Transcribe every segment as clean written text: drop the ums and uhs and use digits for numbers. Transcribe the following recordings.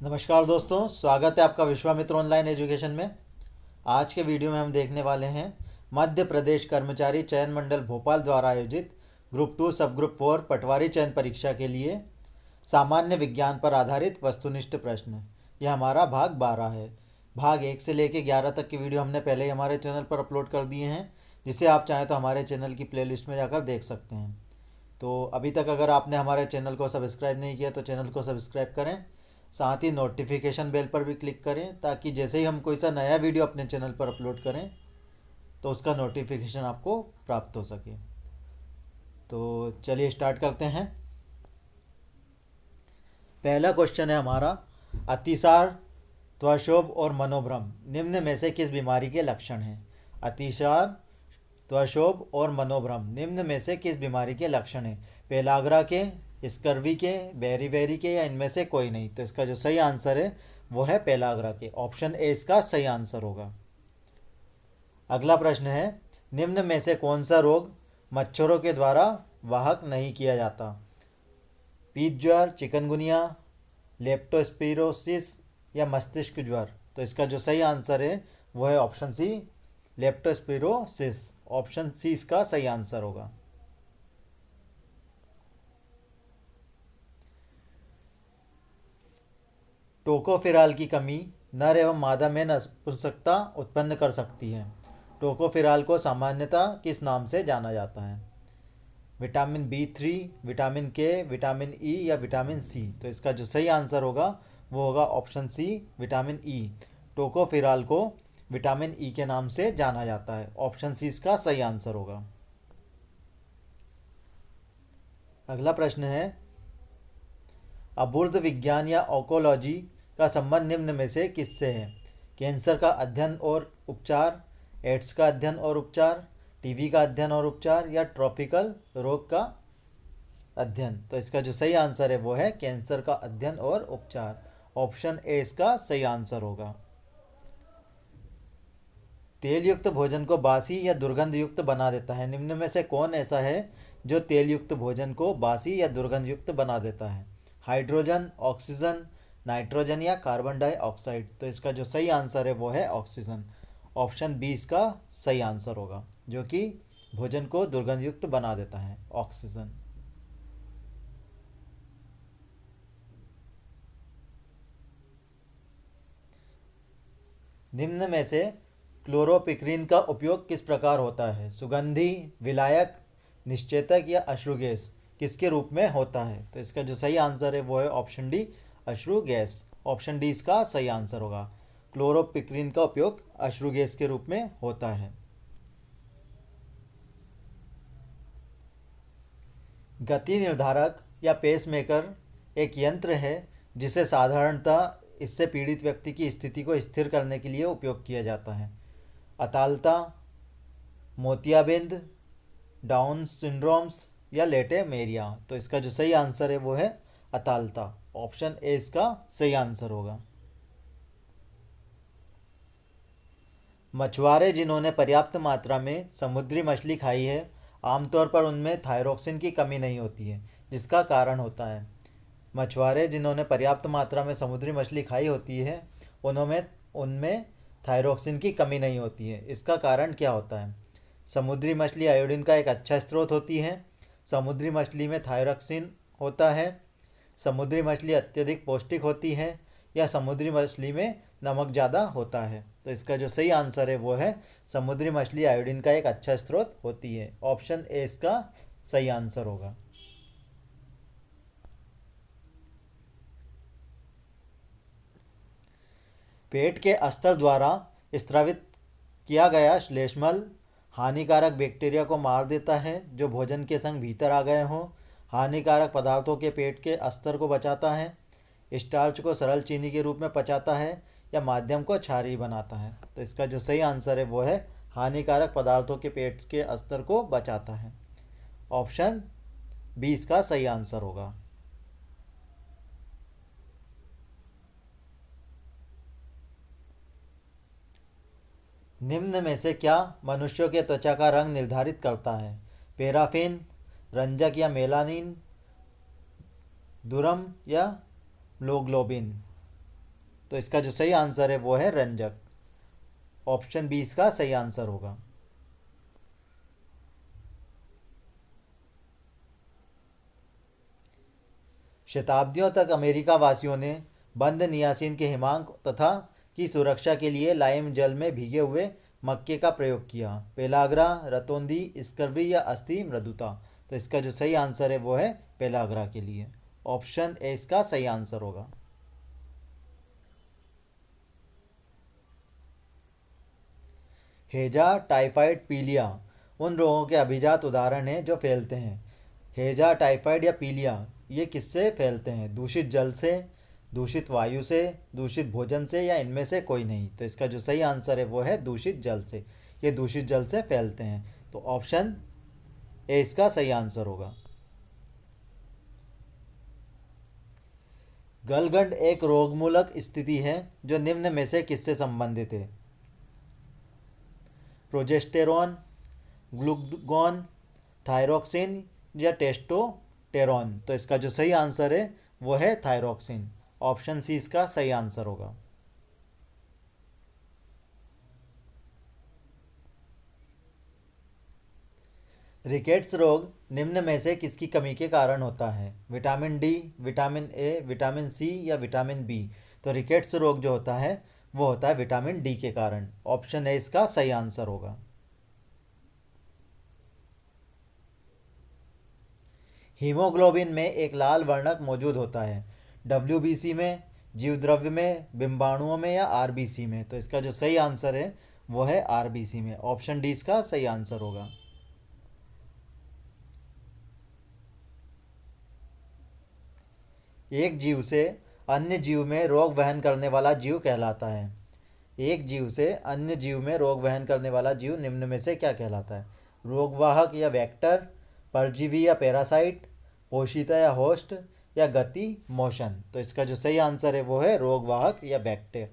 नमस्कार दोस्तों, स्वागत है आपका विश्वामित्र ऑनलाइन एजुकेशन में। आज के वीडियो में हम देखने वाले हैं मध्य प्रदेश कर्मचारी चयन मंडल भोपाल द्वारा आयोजित ग्रुप 2 सब ग्रुप 4 पटवारी चयन परीक्षा के लिए सामान्य विज्ञान पर आधारित वस्तुनिष्ठ प्रश्न। यह हमारा भाग 12 है। भाग 1 से लेकर 11 तक की वीडियो हमने पहले ही हमारे चैनल पर अपलोड कर दिए हैं, जिसे आप चाहें तो हमारे चैनल की प्लेलिस्ट में जाकर देख सकते हैं। तो अभी तक अगर आपने हमारे चैनल को सब्सक्राइब नहीं किया तो चैनल को सब्सक्राइब करें, साथ ही नोटिफिकेशन बेल पर भी क्लिक करें ताकि जैसे ही हम कोई सा नया वीडियो अपने चैनल पर अपलोड करें तो उसका नोटिफिकेशन आपको प्राप्त हो सके। तो चलिए स्टार्ट करते हैं। पहला क्वेश्चन है हमारा, अतिसार, त्वशोभ और मनोभ्रम निम्न में से किस बीमारी के लक्षण हैं? अतिसार, त्वशोभ और मनोभ्रम निम्न में से किस बीमारी के लक्षण हैं? पेलाग्रा के, स्कर्वी के, बेरीबेरी के या इनमें से कोई नहीं? तो इसका जो सही आंसर है वो है पेलाग्रा के। ऑप्शन ए इसका सही आंसर होगा। अगला प्रश्न है, निम्न में से कौन सा रोग मच्छरों के द्वारा वाहक नहीं किया जाता? पीत ज्वर, चिकनगुनिया, लेप्टोस्पिरोसिस या मस्तिष्क ज्वर? तो इसका जो सही आंसर है वो है option C, leptospirosis. Option C इसका सही आंसर होगा। टोकोफेराल की कमी नर एवं मादा में नपुंसकता उत्पन्न कर सकती है। टोकोफेराल को सामान्यतः किस नाम से जाना जाता है? विटामिन B3, विटामिन के, विटामिन ई या विटामिन सी? तो इसका जो सही आंसर होगा वो होगा option C, vitamin E. Tocopherol को विटामिन ई के नाम से जाना जाता है। ऑप्शन सी इसका सही आंसर होगा। अगला प्रश्न है, अबूर्द विज्ञान या ऑकोलॉजी का संबंध निम्न में से किससे है? कैंसर का अध्ययन और उपचार, एड्स का अध्ययन और उपचार, टीबी का अध्ययन और उपचार या ट्रॉपिकल रोग का अध्ययन? तो इसका जो सही आंसर है वो है कैंसर का अध्ययन और उपचार। ऑप्शन ए इसका सही आंसर होगा। तेल युक्त भोजन को बासी या दुर्गंध युक्त बना देता है। निम्न में से कौन ऐसा है जो तेल युक्त भोजन को बासी या दुर्गंध युक्त बना देता है? हाइड्रोजन, ऑक्सीजन, नाइट्रोजन या कार्बन डाइऑक्साइड? तो इसका जो सही आंसर है वो है ऑक्सीजन। ऑप्शन बी इसका सही आंसर होगा, जो कि भोजन को दुर्गंध युक्त बना देता है, ऑक्सीजन। निम्न में से क्लोरोपिक्रीन का उपयोग किस प्रकार होता है? सुगंधी, विलायक, निश्चेतक या अश्रु गैस किसके रूप में होता है? तो इसका जो सही आंसर है वो है ऑप्शन डी, अश्रु गैस। ऑप्शन डी इसका सही आंसर होगा। क्लोरोपिक्रीन का उपयोग अश्रु गैस के रूप में होता है। गति निर्धारक या पेसमेकर एक यंत्र है जिसे साधारणतः इससे पीड़ित व्यक्ति की स्थिति को स्थिर करने के लिए उपयोग किया जाता है। अतालता, मोतियाबिंद, डाउन सिंड्रोम्स या लेटेमेरिया? तो इसका जो सही आंसर है वो है अतालता। ऑप्शन ए इसका सही आंसर होगा। मछुआरे जिन्होंने पर्याप्त मात्रा में समुद्री मछली खाई है, आमतौर पर उनमें थायरोक्सिन की कमी नहीं होती है, जिसका कारण होता है। मछुआरे जिन्होंने पर्याप्त मात्रा में समुद्री मछली खाई होती है उनमें उनमें थायरोक्सिन की कमी नहीं होती है। इसका कारण क्या होता है? समुद्री मछली आयोडीन का एक अच्छा स्रोत होती है, समुद्री मछली में थायरोक्सिन होता है, समुद्री मछली अत्यधिक पौष्टिक होती है या समुद्री मछली में नमक ज़्यादा होता है? तो इसका जो सही आंसर है वो है समुद्री मछली आयोडीन का एक अच्छा स्रोत होती है। ऑप्शन ए इसका सही आंसर होगा। पेट के अस्तर द्वारा स्रावित किया गया श्लेष्मल हानिकारक बैक्टीरिया को मार देता है जो भोजन के संग भीतर आ गए हों। हानिकारक पदार्थों के पेट के अस्तर को बचाता है, स्टार्च को सरल चीनी के रूप में पचाता है या माध्यम को क्षारीय बनाता है? तो इसका जो सही आंसर है वो है हानिकारक पदार्थों के पेट के अस्तर को बचाता है। ऑप्शन बी इसका सही आंसर होगा। निम्न में से क्या मनुष्यों के त्वचा का रंग निर्धारित करता है? पैराफिन, रंजक या मेलानिन, दुरम या हीमोग्लोबिन? तो इसका जो सही आंसर है वो है रंजक। ऑप्शन बी इसका सही आंसर होगा। शताब्दियों तक अमेरिका वासियों ने बंद नियासिन के हिमांक तथा की सुरक्षा के लिए लाइम जल में भीगे हुए मक्के का प्रयोग किया। पेलाग्रा, रतौंधी, स्कर्वी या अस्थि मृदुता। तो इसका जो सही आंसर है वो है पेलाग्रा के लिए। ऑप्शन ए इसका सही आंसर होगा। हेजा, टाइफाइड, पीलिया उन रोगों के अभिजात उदाहरण हैं जो फैलते हैं। हेजा, टाइफाइड या पीलिया ये किससे फैलते हैं? दूषित जल से, दूषित वायु से, दूषित भोजन से या इनमें से कोई नहीं। तो इसका जो सही आंसर है वो है दूषित जल से। ये दूषित जल से फैलते हैं। तो ऑप्शन ए इसका सही आंसर होगा। गलगंड एक रोगमूलक स्थिति है जो निम्न में से किससे संबंधित है? प्रोजेस्टेरॉन, ग्लूकागॉन, थायरोक्सिन या टेस्टोस्टेरोन। तो इसका जो सही आंसर है वो है थायरोक्सिन। ऑप्शन सी इसका सही आंसर होगा। रिकेट्स रोग निम्न में से किसकी कमी के कारण होता है? Vitamin D, vitamin A, vitamin C या विटामिन बी। तो रिकेट्स रोग जो होता है वो होता है विटामिन डी के कारण। ऑप्शन ए इसका सही आंसर होगा। हीमोग्लोबिन में एक लाल वर्णक मौजूद होता है। डब्ल्यूबीसी में, जीवद्रव्य में, बिंबाणुओं में या आरबीसी में। तो इसका जो सही आंसर है वो है आरबीसी में। ऑप्शन डी इसका सही आंसर होगा। एक जीव से अन्य जीव में रोग वहन करने वाला जीव कहलाता है। एक जीव से अन्य जीव में रोग वहन करने वाला जीव निम्न में से क्या कहलाता है? रोगवाहक या वेक्टर, परजीवी या पैरासाइट, पोषिता या होस्ट या गति मोशन। तो इसका जो सही आंसर है वो है रोगवाहक या बैक्टर।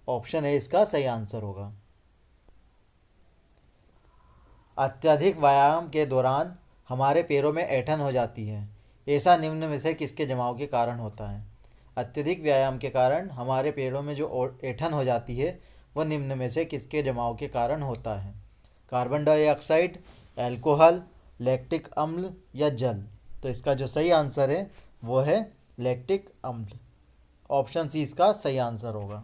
ऑप्शन ए इसका सही आंसर होगा। अत्यधिक व्यायाम के दौरान हमारे पैरों में ऐंठन हो जाती है। ऐसा निम्न में से किसके जमाव के कारण होता है? अत्यधिक व्यायाम के कारण हमारे पैरों में जो ऐंठन हो जाती है वह निम्न में से किसके जमाव के कारण होता है? कार्बन डाइऑक्साइड, अल्कोहल, लैक्टिक अम्ल या जल। तो इसका जो सही आंसर है वो है लैक्टिक अम्ल। ऑप्शन सी इसका सही आंसर होगा।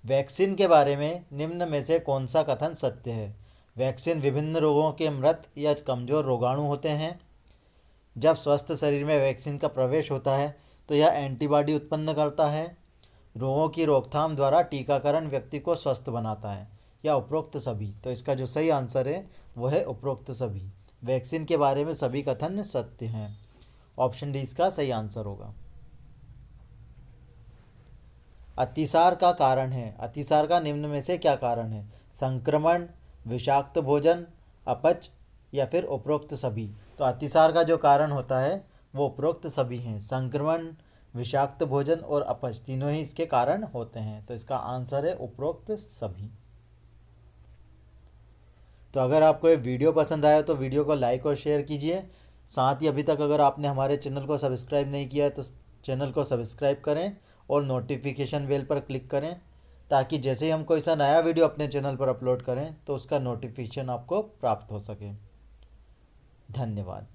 वैक्सीन के बारे में निम्न में से कौन सा कथन सत्य है? वैक्सीन विभिन्न रोगों के मृत या कमज़ोर रोगाणु होते हैं। जब स्वस्थ शरीर में वैक्सीन का प्रवेश होता है तो यह एंटीबॉडी उत्पन्न करता है। रोगों की रोकथाम द्वारा टीकाकरण व्यक्ति को स्वस्थ बनाता है, या उपरोक्त सभी। तो इसका जो सही आंसर है वो है उपरोक्त सभी। वैक्सीन के बारे में सभी कथन सत्य हैं। ऑप्शन डी इसका सही आंसर होगा। अतिसार का कारण है। अतिसार का निम्न में से क्या कारण है? संक्रमण, विषाक्त भोजन, अपच या फिर उपरोक्त सभी। तो अतिसार का जो कारण होता है वो उपरोक्त सभी हैं। संक्रमण, विषाक्त भोजन और अपच तीनों ही इसके कारण होते हैं। तो इसका आंसर है उपरोक्त सभी। तो अगर आपको ये वीडियो पसंद आया तो वीडियो को लाइक और शेयर कीजिए। साथ ही अभी तक अगर आपने हमारे चैनल को सब्सक्राइब नहीं किया है तो चैनल को सब्सक्राइब करें और नोटिफिकेशन बेल पर क्लिक करें, ताकि जैसे ही हम कोई सा नया वीडियो अपने चैनल पर अपलोड करें तो उसका नोटिफिकेशन आपको प्राप्त हो सके। धन्यवाद।